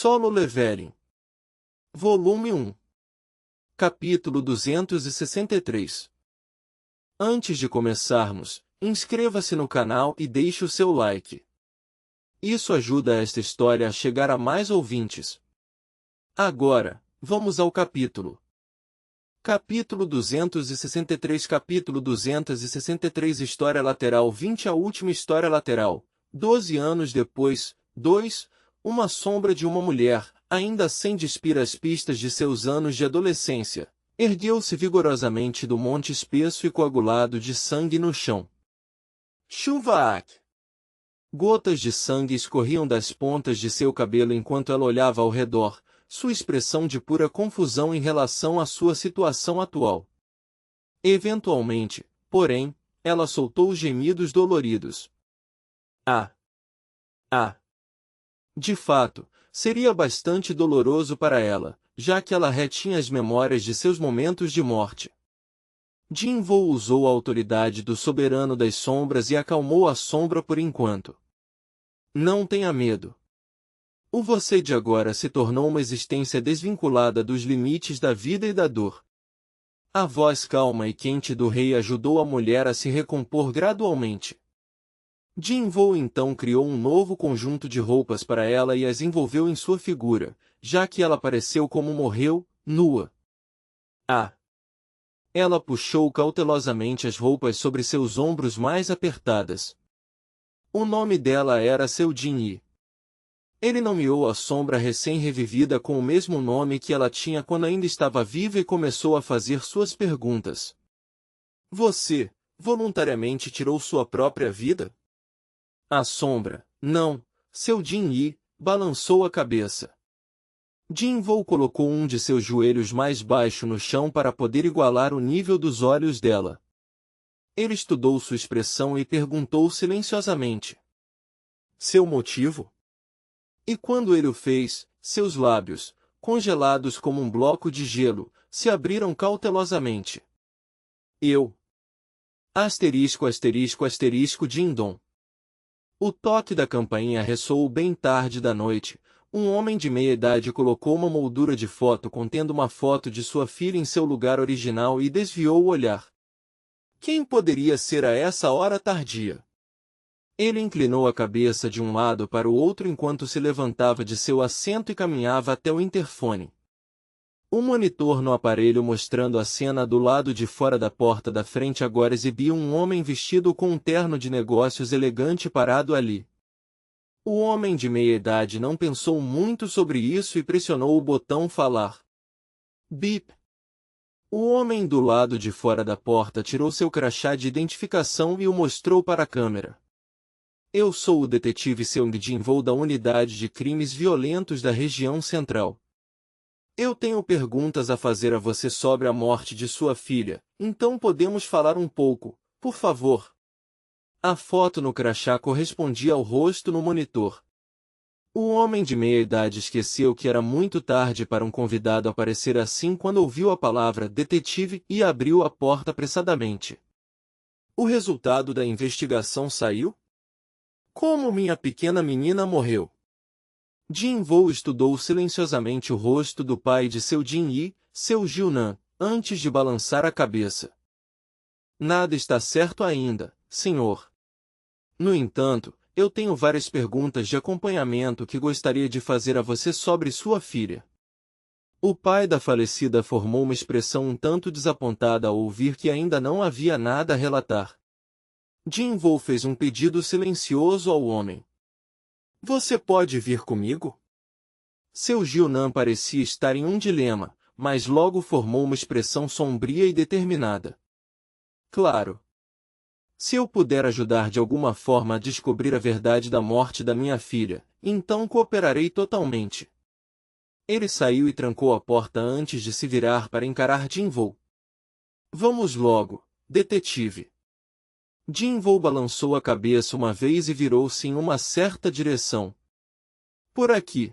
Solo Leveling. Volume 1. Capítulo 263. Antes de começarmos, inscreva-se no canal e deixe o seu like. Isso ajuda esta história a chegar a mais ouvintes. Agora, vamos ao capítulo. Capítulo 263. Capítulo 263. História lateral 20. A última história lateral. 12 anos depois. 2. Uma sombra de uma mulher, ainda sem despir as pistas de seus anos de adolescência, ergueu-se vigorosamente do monte espesso e coagulado de sangue no chão. Chuvaak! Gotas de sangue escorriam das pontas de seu cabelo enquanto ela olhava ao redor, sua expressão de pura confusão em relação à sua situação atual. Eventualmente, porém, ela soltou gemidos doloridos. De fato, seria bastante doloroso para ela, já que ela retinha as memórias de seus momentos de morte. Jinvoo usou a autoridade do soberano das sombras e acalmou a sombra por enquanto. Não tenha medo. O você de agora se tornou uma existência desvinculada dos limites da vida e da dor. A voz calma e quente do rei ajudou a mulher a se recompor gradualmente. Jinvoo então criou um novo conjunto de roupas para ela e as envolveu em sua figura, já que ela pareceu como morreu, nua. Ela puxou cautelosamente as roupas sobre seus ombros mais apertadas. O nome dela era Seu Jin-yi. Ele nomeou a sombra recém-revivida com o mesmo nome que ela tinha quando ainda estava viva e começou a fazer suas perguntas. Você, voluntariamente tirou sua própria vida? A sombra, não, Seu Jin-yi, balançou a cabeça. Jinvoo colocou um de seus joelhos mais baixo no chão para poder igualar o nível dos olhos dela. Ele estudou sua expressão e perguntou silenciosamente. Seu motivo? E quando ele o fez, seus lábios, congelados como um bloco de gelo, se abriram cautelosamente. Dindom. O toque da campainha ressoou bem tarde da noite. Um homem de meia-idade colocou uma moldura de foto contendo uma foto de sua filha em seu lugar original e desviou o olhar. Quem poderia ser a essa hora tardia? Ele inclinou a cabeça de um lado para o outro enquanto se levantava de seu assento e caminhava até o interfone. O monitor no aparelho mostrando a cena do lado de fora da porta da frente agora exibia um homem vestido com um terno de negócios elegante parado ali. O homem de meia-idade não pensou muito sobre isso e pressionou o botão falar. Bip. O homem do lado de fora da porta tirou seu crachá de identificação e o mostrou para a câmera. Eu sou o detetive Seung Jinvoo da Unidade de Crimes Violentos da Região Central. Eu tenho perguntas a fazer a você sobre a morte de sua filha, então podemos falar um pouco, por favor. A foto no crachá correspondia ao rosto no monitor. O homem de meia-idade esqueceu que era muito tarde para um convidado aparecer assim quando ouviu a palavra detetive e abriu a porta apressadamente. O resultado da investigação saiu? Como minha pequena menina morreu? Jinvoo estudou silenciosamente o rosto do pai de Seu Jin-yi, Seu Jiunan, antes de balançar a cabeça. Nada está certo ainda, senhor. No entanto, eu tenho várias perguntas de acompanhamento que gostaria de fazer a você sobre sua filha. O pai da falecida formou uma expressão um tanto desapontada ao ouvir que ainda não havia nada a relatar. Jinvoo fez um pedido silencioso ao homem. Você pode vir comigo? Seu Jiunan parecia estar em um dilema, mas logo formou uma expressão sombria e determinada. Claro. Se eu puder ajudar de alguma forma a descobrir a verdade da morte da minha filha, então cooperarei totalmente. Ele saiu e trancou a porta antes de se virar para encarar Jinvoo. Vamos logo, detetive. Jinvoo balançou a cabeça uma vez e virou-se em uma certa direção. Por aqui.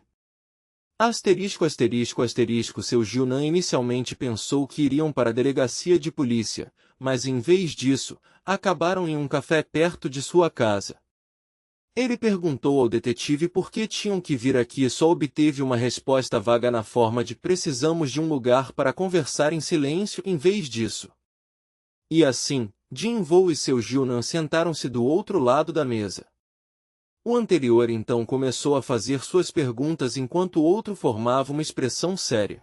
Seu Jiunan inicialmente pensou que iriam para a delegacia de polícia, mas em vez disso, acabaram em um café perto de sua casa. Ele perguntou ao detetive por que tinham que vir aqui e só obteve uma resposta vaga na forma de precisamos de um lugar para conversar em silêncio em vez disso. E assim, Jin-Woo e seu Gil-nan sentaram-se do outro lado da mesa. O anterior então começou a fazer suas perguntas enquanto o outro formava uma expressão séria.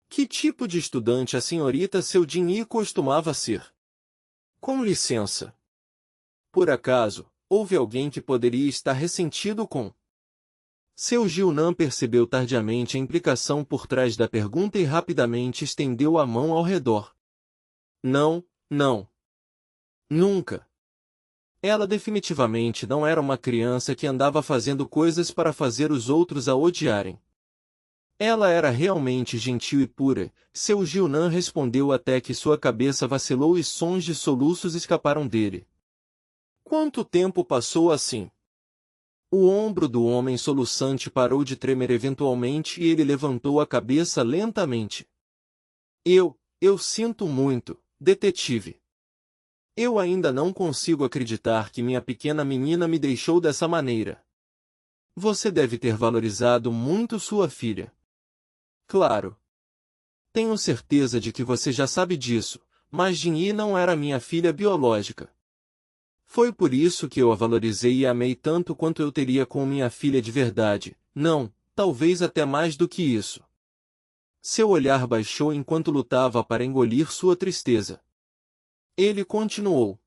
Que tipo de estudante a senhorita Seu Jin-yi costumava ser? Com licença. Por acaso, houve alguém que poderia estar ressentido com... Seu Gil-nan percebeu tardiamente a implicação por trás da pergunta e rapidamente estendeu a mão ao redor. Não, não. Nunca. Ela definitivamente não era uma criança que andava fazendo coisas para fazer os outros a odiarem. Ela era realmente gentil e pura. Seu Gil-nan respondeu até que sua cabeça vacilou e sons de soluços escaparam dele. Quanto tempo passou assim? O ombro do homem soluçante parou de tremer eventualmente e ele levantou a cabeça lentamente. Eu sinto muito, detetive. Eu ainda não consigo acreditar que minha pequena menina me deixou dessa maneira. Você deve ter valorizado muito sua filha. Claro. Tenho certeza de que você já sabe disso, mas Jin-yi não era minha filha biológica. Foi por isso que eu a valorizei e amei tanto quanto eu teria com minha filha de verdade. Não, talvez até mais do que isso. Seu olhar baixou enquanto lutava para engolir sua tristeza. Ele continuou.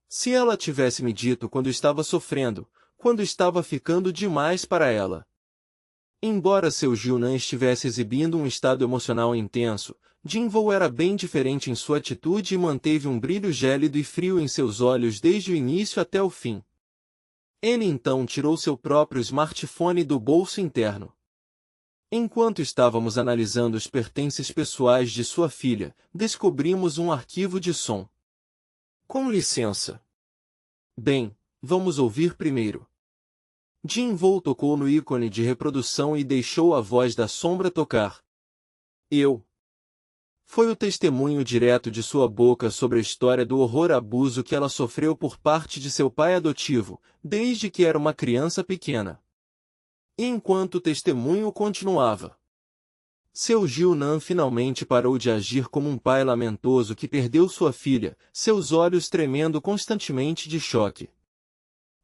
Se ela tivesse me dito quando estava sofrendo, quando estava ficando demais para ela. Embora seu Gil-nan estivesse exibindo um estado emocional intenso, Jin-Woo era bem diferente em sua atitude e manteve um brilho gélido e frio em seus olhos desde o início até o fim. Ele então tirou seu próprio smartphone do bolso interno. Enquanto estávamos analisando os pertences pessoais de sua filha, descobrimos um arquivo de som. Com licença. Bem, vamos ouvir primeiro. Jin-Woo tocou no ícone de reprodução e deixou a voz da sombra tocar. Foi o testemunho direto de sua boca sobre a história do horror abuso que ela sofreu por parte de seu pai adotivo, desde que era uma criança pequena. E enquanto o testemunho continuava, seu Gil-nan finalmente parou de agir como um pai lamentoso que perdeu sua filha, seus olhos tremendo constantemente de choque.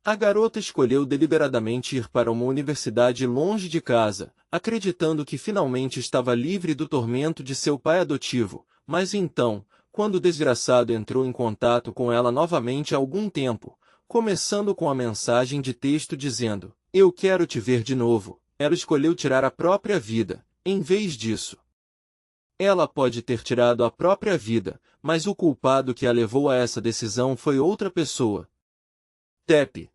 A garota escolheu deliberadamente ir para uma universidade longe de casa, acreditando que finalmente estava livre do tormento de seu pai adotivo, mas então, quando o desgraçado entrou em contato com ela novamente há algum tempo, começando com a mensagem de texto dizendo: "Eu quero te ver de novo", ela escolheu tirar a própria vida, em vez disso. Ela pode ter tirado a própria vida, mas o culpado que a levou a essa decisão foi outra pessoa. Tep.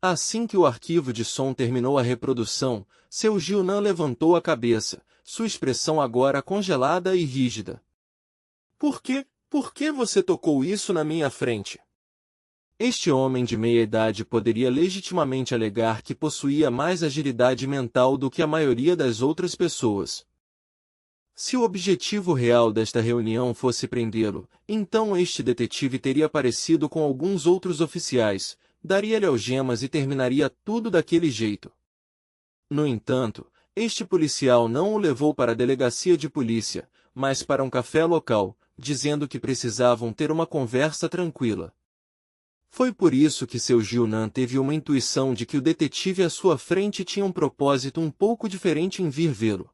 Assim que o arquivo de som terminou a reprodução, seu Gil-nan levantou a cabeça, sua expressão agora congelada e rígida. Por quê? Por que você tocou isso na minha frente? Este homem de meia-idade poderia legitimamente alegar que possuía mais agilidade mental do que a maioria das outras pessoas. Se o objetivo real desta reunião fosse prendê-lo, então este detetive teria aparecido com alguns outros oficiais, daria-lhe algemas e terminaria tudo daquele jeito. No entanto, este policial não o levou para a delegacia de polícia, mas para um café local, dizendo que precisavam ter uma conversa tranquila. Foi por isso que seu Gil-nan teve uma intuição de que o detetive à sua frente tinha um propósito um pouco diferente em vir vê-lo.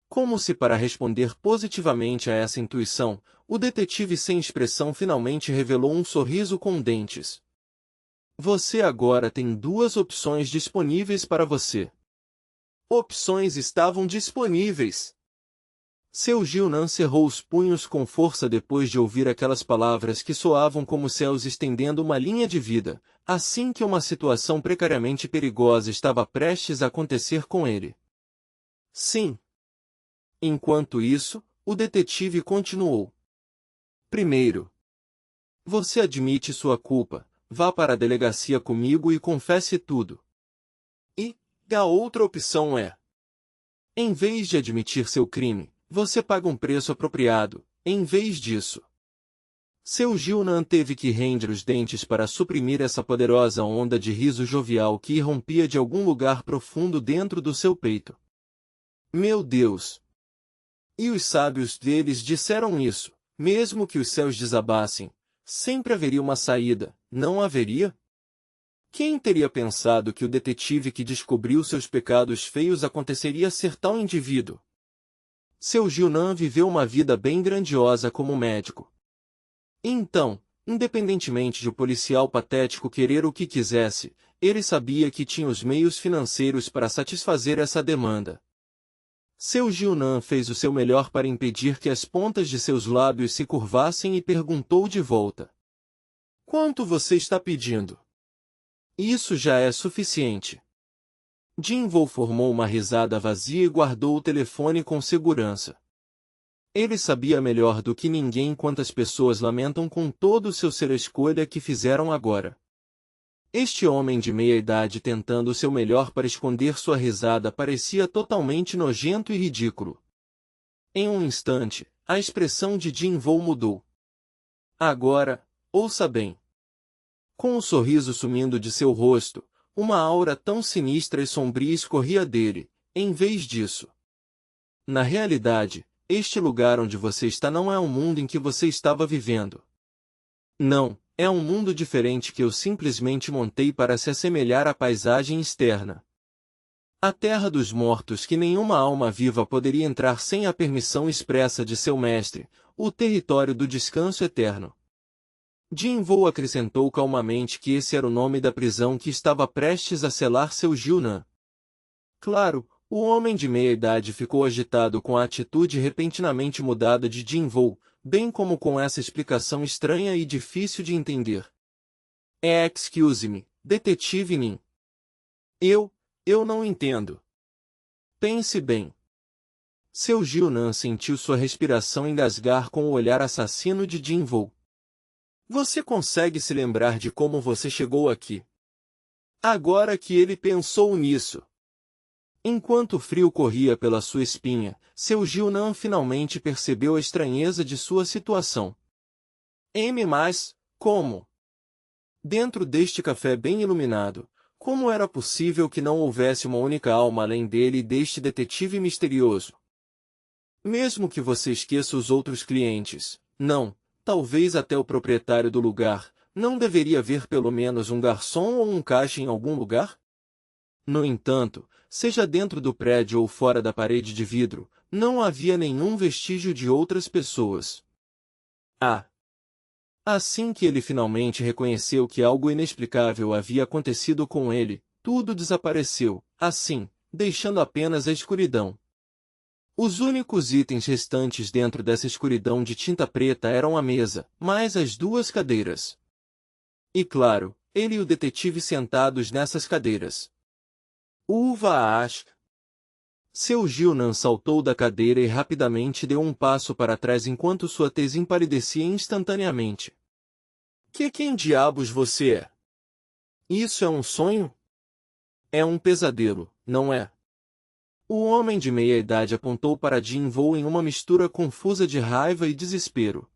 Como se para responder positivamente a essa intuição, o detetive sem expressão finalmente revelou um sorriso com dentes. Você agora tem duas opções disponíveis para você. Opções estavam disponíveis. Seu Gil-nan cerrou os punhos com força depois de ouvir aquelas palavras que soavam como céus estendendo uma linha de vida, assim que uma situação precariamente perigosa estava prestes a acontecer com ele. Sim. Enquanto isso, o detetive continuou. Primeiro, você admite sua culpa, vá para a delegacia comigo e confesse tudo. E a outra opção é: em vez de admitir seu crime, você paga um preço apropriado, em vez disso. Seu Gilnan teve que render os dentes para suprimir essa poderosa onda de riso jovial que irrompia de algum lugar profundo dentro do seu peito. Meu Deus! E os sábios deles disseram isso. Mesmo que os céus desabassem, sempre haveria uma saída, não haveria? Quem teria pensado que o detetive que descobriu seus pecados feios aconteceria ser tal indivíduo? Seu Gilnan viveu uma vida bem grandiosa como médico. Então, independentemente de o policial patético querer o que quisesse, ele sabia que tinha os meios financeiros para satisfazer essa demanda. Seu Gilnan fez o seu melhor para impedir que as pontas de seus lábios se curvassem e perguntou de volta. Quanto você está pedindo? Isso já é suficiente. Jinvoo formou uma risada vazia e guardou o telefone com segurança. Ele sabia melhor do que ninguém quantas pessoas lamentam com todo o seu ser a escolha que fizeram agora. Este homem de meia-idade tentando o seu melhor para esconder sua risada parecia totalmente nojento e ridículo. Em um instante, a expressão de Jinvoo mudou. Agora, ouça bem. Com o sorriso sumindo de seu rosto, uma aura tão sinistra e sombria escorria dele, em vez disso. Na realidade, este lugar onde você está não é o mundo em que você estava vivendo. Não, é um mundo diferente que eu simplesmente montei para se assemelhar à paisagem externa. A terra dos mortos que nenhuma alma viva poderia entrar sem a permissão expressa de seu mestre, o território do descanso eterno. Jinvoo acrescentou calmamente que esse era o nome da prisão que estava prestes a selar seu Gilnan. Claro, o homem de meia-idade ficou agitado com a atitude repentinamente mudada de Jinvoo, bem como com essa explicação estranha e difícil de entender. Excuse-me, detetive Nin. Eu não entendo. Pense bem. Seu Gilnan sentiu sua respiração engasgar com o olhar assassino de Jinvoo. Você consegue se lembrar de como você chegou aqui? Agora que ele pensou nisso. Enquanto o frio corria pela sua espinha, seu Gilnan finalmente percebeu a estranheza de sua situação. Mas, como? Dentro deste café bem iluminado, como era possível que não houvesse uma única alma além dele e deste detetive misterioso? Mesmo que você esqueça os outros clientes, não, talvez até o proprietário do lugar, não deveria haver pelo menos um garçom ou um caixa em algum lugar? No entanto, seja dentro do prédio ou fora da parede de vidro, não havia nenhum vestígio de outras pessoas. Assim que ele finalmente reconheceu que algo inexplicável havia acontecido com ele, tudo desapareceu, assim, deixando apenas a escuridão. Os únicos itens restantes dentro dessa escuridão de tinta preta eram a mesa, mais as duas cadeiras. E claro, ele e o detetive sentados nessas cadeiras. Acho. Seu Gilnan saltou da cadeira e rapidamente deu um passo para trás enquanto sua tez empalidecia instantaneamente. Quem diabos você é? Isso é um sonho? É um pesadelo, não é? O homem de meia-idade apontou para Jinvoo em uma mistura confusa de raiva e desespero.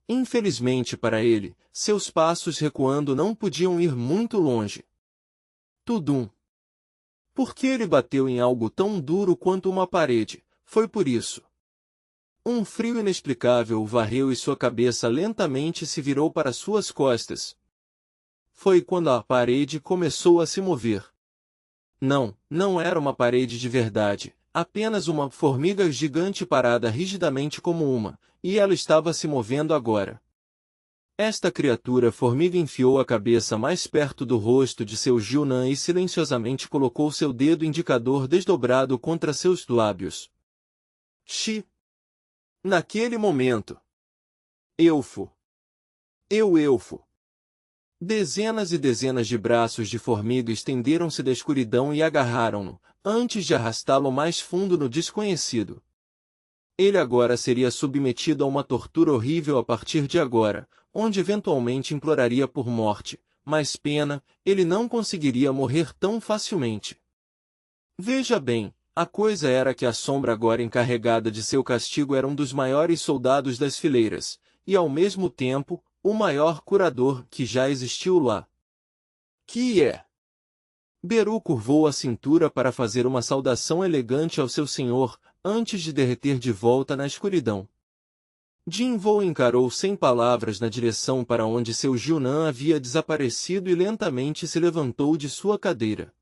Infelizmente para ele, seus passos recuando não podiam ir muito longe. Tudum. Porque ele bateu em algo tão duro quanto uma parede, foi por isso. Um frio inexplicável o varreu e sua cabeça lentamente se virou para suas costas. Foi quando a parede começou a se mover. Não era uma parede de verdade, apenas uma formiga gigante parada rigidamente como uma, e ela estava se movendo agora. Esta criatura formiga enfiou a cabeça mais perto do rosto de seu Gilnan e silenciosamente colocou seu dedo indicador desdobrado contra seus lábios. Naquele momento. Elfo. Elfo. Dezenas e dezenas de braços de formiga estenderam-se da escuridão e agarraram-no, antes de arrastá-lo mais fundo no desconhecido. Ele agora seria submetido a uma tortura horrível a partir de agora, onde eventualmente imploraria por morte, mas pena, ele não conseguiria morrer tão facilmente. Veja bem, a coisa era que a sombra agora encarregada de seu castigo era um dos maiores soldados das fileiras, e ao mesmo tempo, o maior curador que já existiu lá. Que é? Beru curvou a cintura para fazer uma saudação elegante ao seu senhor, antes de derreter de volta na escuridão. Jinvou encarou sem palavras na direção para onde seu Junan havia desaparecido e lentamente se levantou de sua cadeira.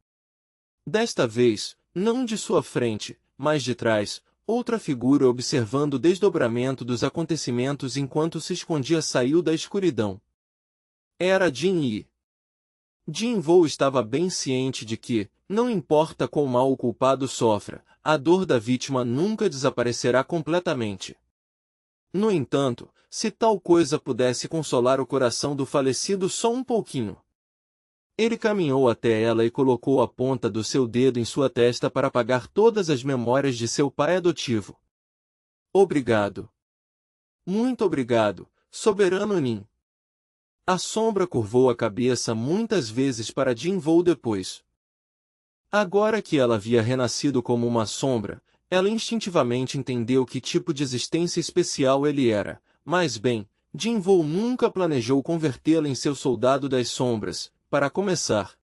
Desta vez, não de sua frente, mas de trás, outra figura observando o desdobramento dos acontecimentos enquanto se escondia saiu da escuridão. Era Jin Yi. Jinvou estava bem ciente de que, não importa quão mal o culpado sofra, a dor da vítima nunca desaparecerá completamente. No entanto, se tal coisa pudesse consolar o coração do falecido só um pouquinho. Ele caminhou até ela e colocou a ponta do seu dedo em sua testa para apagar todas as memórias de seu pai adotivo. Obrigado. Muito obrigado, soberano Nin. A sombra curvou a cabeça muitas vezes para Jinvou depois. Agora que ela havia renascido como uma sombra, ela instintivamente entendeu que tipo de existência especial ele era, mas bem, Jinvou nunca planejou convertê-la em seu soldado das sombras, para começar.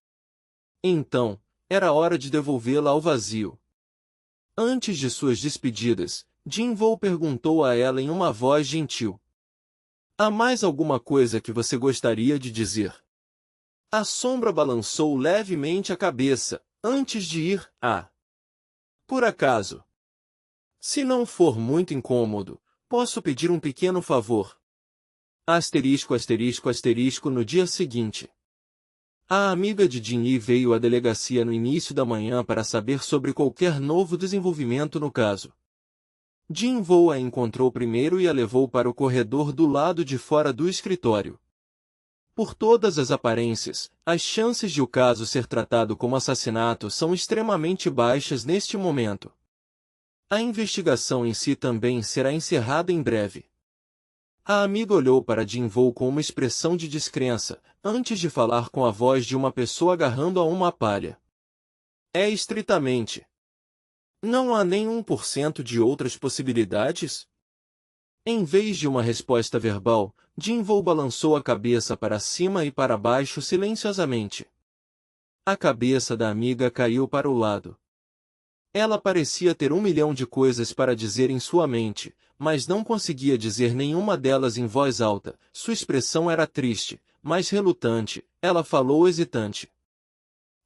Então, era hora de devolvê-la ao vazio. Antes de suas despedidas, Jinvou perguntou a ela em uma voz gentil. Há mais alguma coisa que você gostaria de dizer? A sombra balançou levemente a cabeça, antes de ir, Por acaso? Se não for muito incômodo, posso pedir um pequeno favor. Asterisco, asterisco, asterisco no dia seguinte. A amiga de Jin Yi veio à delegacia no início da manhã para saber sobre qualquer novo desenvolvimento no caso. Jinvou a encontrou primeiro e a levou para o corredor do lado de fora do escritório. Por todas as aparências, as chances de o caso ser tratado como assassinato são extremamente baixas neste momento. A investigação em si também será encerrada em breve. A amiga olhou para Jinvou com uma expressão de descrença, antes de falar com a voz de uma pessoa agarrando a uma palha. É estritamente. Não há nem 1% de outras possibilidades? Em vez de uma resposta verbal, Jinvou balançou a cabeça para cima e para baixo silenciosamente. A cabeça da amiga caiu para o lado. Ela parecia ter 1 milhão de coisas para dizer em sua mente, mas não conseguia dizer nenhuma delas em voz alta. Sua expressão era triste, mas relutante. Ela falou hesitante.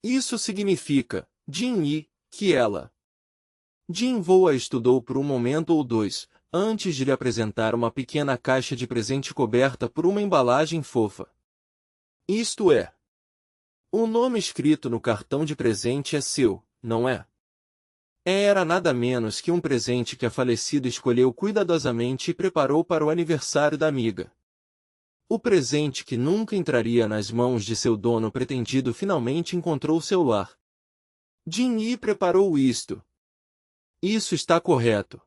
Isso significa, Jin Yi, que ela... Jinvou a estudou por um momento ou dois, antes de lhe apresentar uma pequena caixa de presente coberta por uma embalagem fofa. Isto é. O nome escrito no cartão de presente é seu, não é? Era nada menos que um presente que a falecida escolheu cuidadosamente e preparou para o aniversário da amiga. O presente que nunca entraria nas mãos de seu dono pretendido finalmente encontrou seu lar. Jin Yi preparou isto. Isso está correto.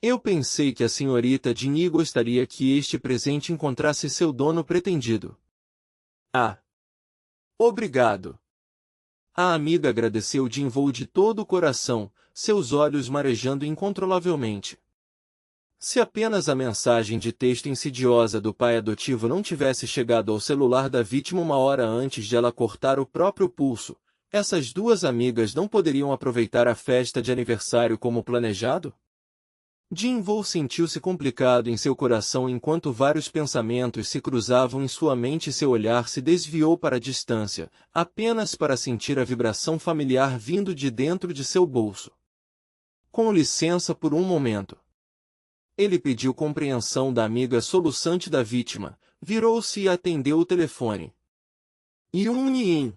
Eu pensei que a senhorita Jin Yi gostaria que este presente encontrasse seu dono pretendido. Obrigado. A amiga agradeceu Jinvou de todo o coração, seus olhos marejando incontrolavelmente. Se apenas a mensagem de texto insidiosa do pai adotivo não tivesse chegado ao celular da vítima 1 hora antes de ela cortar o próprio pulso, essas duas amigas não poderiam aproveitar a festa de aniversário como planejado? Jinvou sentiu-se complicado em seu coração enquanto vários pensamentos se cruzavam em sua mente e seu olhar se desviou para a distância, apenas para sentir a vibração familiar vindo de dentro de seu bolso. Com licença por um momento. Ele pediu compreensão da amiga soluçante da vítima, virou-se e atendeu o telefone. Yun-Yin.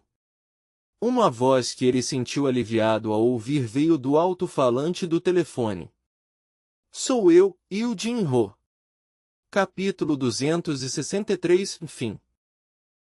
Uma voz que ele sentiu aliviado ao ouvir veio do alto-falante do telefone. Sou eu, Yu Jin-ho. Capítulo 263, fim.